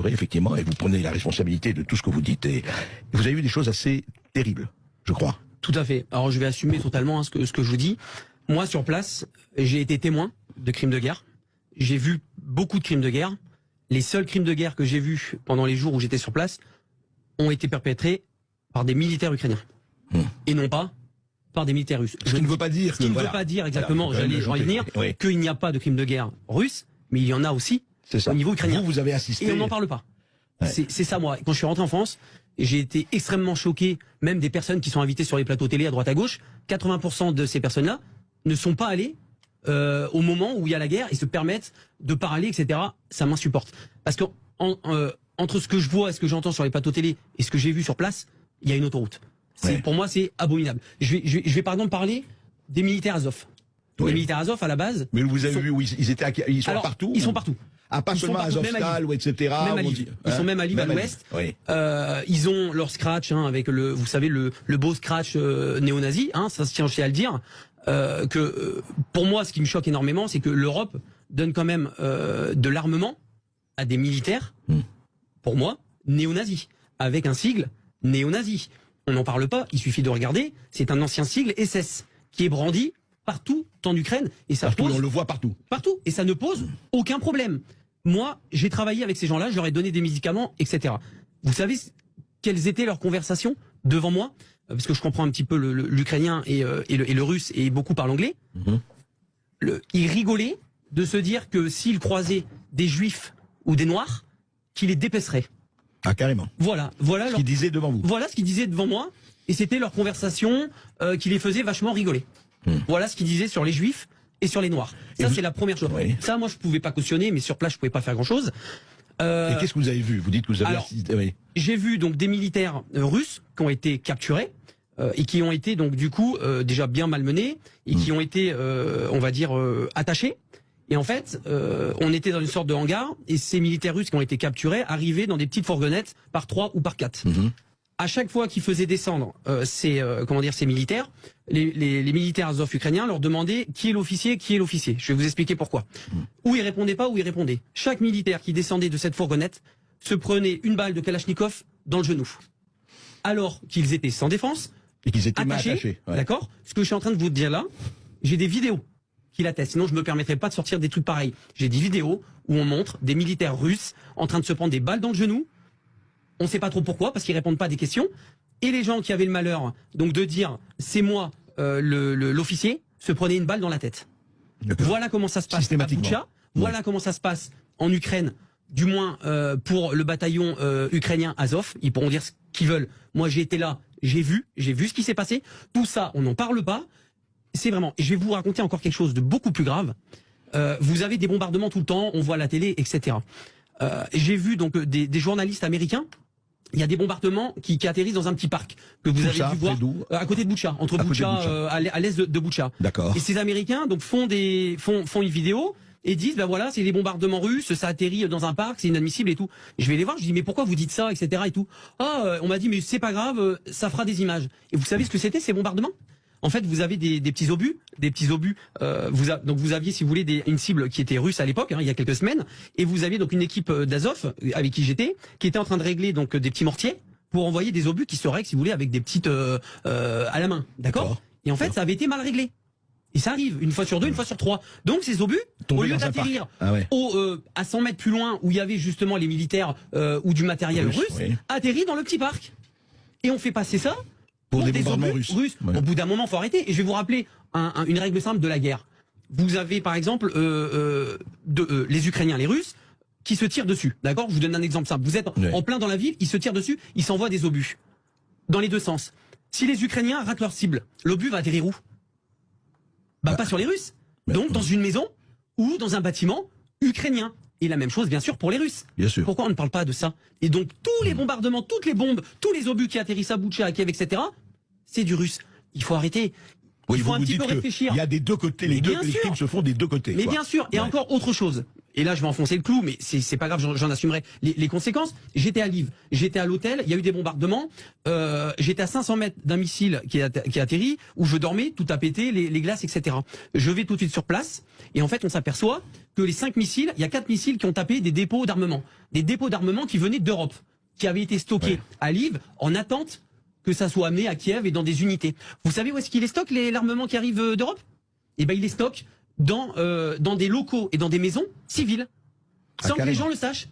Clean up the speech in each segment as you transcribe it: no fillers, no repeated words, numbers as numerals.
effectivement, et vous prenez la responsabilité de tout ce que vous dites. Et vous avez vu des choses assez terribles, je crois. Tout à fait. Alors je vais assumer totalement ce que je vous dis. Moi, sur place, j'ai été témoin de crimes de guerre. J'ai vu beaucoup de crimes de guerre. Les seuls crimes de guerre que j'ai vus pendant les jours où j'étais sur place ont été perpétrés par des militaires ukrainiens. Et non pas par des militaires russes. Ce qui ne veut pas dire que... Ce qui ne veut pas dire exactement, j'allais y venir, qu'il n'y a pas de crimes de guerre russes, mais il y en a aussi au niveau ukrainien. Vous avez assisté. Et on n'en parle pas. Ouais. C'est ça, moi. Quand je suis rentré en France, j'ai été extrêmement choqué, même des personnes qui sont invitées sur les plateaux télé à droite à gauche, 80% de ces personnes-là ne sont pas allées au moment où il y a la guerre et se permettent de parler, etc. Ça m'insupporte. Parce que entre ce que je vois et ce que j'entends sur les plateaux télé et ce que j'ai vu sur place, il y a une autoroute. Pour moi, c'est abominable. Je vais par exemple parler des militaires Azov. Les militaires Azov, à la base... Mais vous avez vu où ils sont partout. Ils sont partout. Ah, pas seulement à Azovstal, ou etc. Même à Lviv. Ils sont même à Lviv, à l'ouest. Ils ont leur scratch, avec vous savez, le beau scratch néo-nazi, ça se tient aussi à le dire. Pour moi, ce qui me choque énormément, c'est que l'Europe donne quand même de l'armement à des militaires, pour moi, néo-nazis, avec un sigle néo-nazi. On n'en parle pas, il suffit de regarder, c'est un ancien sigle SS, qui est brandi partout en Ukraine. Et ça on le voit partout. Partout. Et ça ne pose aucun problème. Moi, j'ai travaillé avec ces gens-là, je leur ai donné des médicaments, etc. Vous savez quelles étaient leurs conversations devant moi? Parce que je comprends un petit peu l'ukrainien et le russe et beaucoup parlent anglais. Ils rigolaient de se dire que s'ils croisaient des juifs ou des noirs, qu'ils les dépeceraient. Ah, carrément. Voilà ce qu'ils disaient devant vous. Voilà ce qu'ils disaient devant moi. Et c'était leur conversation qui les faisait vachement rigoler. Voilà ce qu'ils disaient sur les juifs et sur les noirs. Ça, c'est la première chose. Ça, moi, je pouvais pas cautionner, mais sur place, je pouvais pas faire grand-chose. Et qu'est-ce que vous avez vu? Vous dites que vous avez assisté. J'ai vu donc des militaires russes qui ont été capturés et qui ont été donc du coup déjà bien malmenés et qui ont été, on va dire, attachés. Et en fait, on était dans une sorte de hangar et ces militaires russes qui ont été capturés arrivaient dans des petites fourgonnettes par 3 ou par 4. À chaque fois qu'ils faisaient descendre ces militaires, les militaires Azov ukrainiens leur demandaient qui est l'officier, qui est l'officier. Je vais vous expliquer pourquoi. Ou ils répondaient pas, ou ils répondaient. Chaque militaire qui descendait de cette fourgonnette se prenait une balle de Kalachnikov dans le genou. Alors qu'ils étaient sans défense, et qu'ils étaient attachés. D'accord. Ce que je suis en train de vous dire là, j'ai des vidéos qui l'attestent. Sinon, je me permettrais pas de sortir des trucs pareils. J'ai des vidéos où on montre des militaires russes en train de se prendre des balles dans le genou. On ne sait pas trop pourquoi, parce qu'ils répondent pas à des questions. Et les gens qui avaient le malheur donc de dire c'est moi l'officier, se prenaient une balle dans la tête. Voilà comment ça se passe à Boutcha. Voilà comment ça se passe en Ukraine, du moins pour le bataillon ukrainien Azov. Ils pourront dire ce qu'ils veulent. Moi, j'ai été là, j'ai vu ce qui s'est passé. Tout ça, on n'en parle pas. C'est vraiment... Et je vais vous raconter encore quelque chose de beaucoup plus grave. Vous avez des bombardements tout le temps, on voit la télé, etc. J'ai vu donc des journalistes américains. Il y a des bombardements qui atterrissent dans un petit parc que vous avez dû voir à côté de Boutcha, entre Boutcha, à l'est de Boutcha. D'accord. Et ces Américains donc font une vidéo et disent ben voilà, c'est des bombardements russes, ça atterrit dans un parc, c'est inadmissible et tout. Je vais les voir, je dis mais pourquoi vous dites ça, etc. et tout. On m'a dit mais c'est pas grave, ça fera des images. Et vous savez ce que c'était ces bombardements? En fait, vous avez des petits obus, donc vous aviez, si vous voulez, une cible qui était russe à l'époque, il y a quelques semaines, et vous aviez donc une équipe d'Azov avec qui j'étais, qui était en train de régler donc des petits mortiers pour envoyer des obus qui se règlent, si vous voulez, avec des petites à la main, d'accord. Et en fait, ça avait été mal réglé. Et ça arrive une fois sur 2, une fois sur 3. Donc ces obus, au lieu d'atterrir à 100 mètres plus loin où il y avait justement les militaires ou du matériel russe, atterrit dans le petit parc. Et on fait passer ça. Pour des bombardements russes. Au bout d'un moment, faut arrêter. Et je vais vous rappeler une règle simple de la guerre. Vous avez par exemple les Ukrainiens, les Russes, qui se tirent dessus. D'accord? Je vous donne un exemple simple. Vous êtes en plein dans la ville, ils se tirent dessus, ils s'envoient des obus dans les deux sens. Si les Ukrainiens ratent leur cible, l'obus va atterrir où? Pas sur les Russes. Donc dans une maison ou dans un bâtiment ukrainien. Et la même chose, bien sûr, pour les Russes. Bien sûr. Pourquoi on ne parle pas de ça? Et donc, tous les bombardements, toutes les bombes, tous les obus qui atterrissent à Boutcha, à Kiev, etc., c'est du russe. Il faut arrêter. Il faut un petit peu réfléchir. Il y a des deux côtés. Les crimes se font des deux côtés. Mais bien sûr. Et encore autre chose. et là je vais enfoncer le clou, mais c'est pas grave, j'en assumerai les conséquences. J'étais à Lviv, j'étais à l'hôtel, il y a eu des bombardements, j'étais à 500 mètres d'un missile qui a atterri, où je dormais, tout a pété, les glaces, etc. Je vais tout de suite sur place, et en fait on s'aperçoit que les 5 missiles, il y a 4 missiles qui ont tapé des dépôts d'armement qui venaient d'Europe, qui avaient été stockés à Lviv en attente que ça soit amené à Kiev et dans des unités. Vous savez où est-ce qu'il les stocke, l'armement qui arrive d'Europe? Eh ben il les stocke dans des locaux et dans des maisons civiles, sans que les gens le sachent.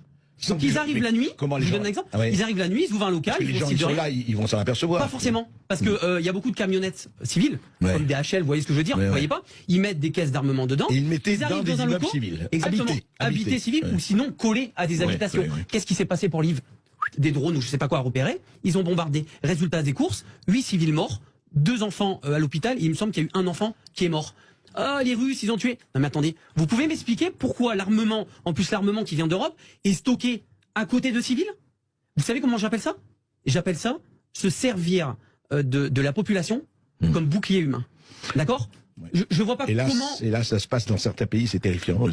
Donc ils arrivent la nuit, je vous donne un exemple, ils arrivent la nuit, ils ouvrent un local, les gens qui sont là, ils vont s'en apercevoir. Pas forcément, parce que il y a beaucoup de camionnettes civiles, comme des HL, vous voyez ce que je veux dire, vous voyez pas? Ils mettent des caisses d'armement dedans, et ils arrivent dans un local civil, exactement, habité civil, ou sinon collés à des habitations. Qu'est-ce qui s'est passé pour Lviv? Des drones ou je sais pas quoi à repérer, ils ont bombardé. Résultat des courses, 8 civils morts, 2 enfants à l'hôpital, et il me semble qu'il y a eu un enfant qui est mort. Ah, les Russes, ils ont tué. Non mais attendez, vous pouvez m'expliquer pourquoi l'armement, en plus l'armement qui vient d'Europe, est stocké à côté de civils? Vous savez comment j'appelle ça? J'appelle ça se servir de la population comme bouclier humain. D'accord? Je vois pas comment... Et là, ça se passe dans certains pays, c'est terrifiant.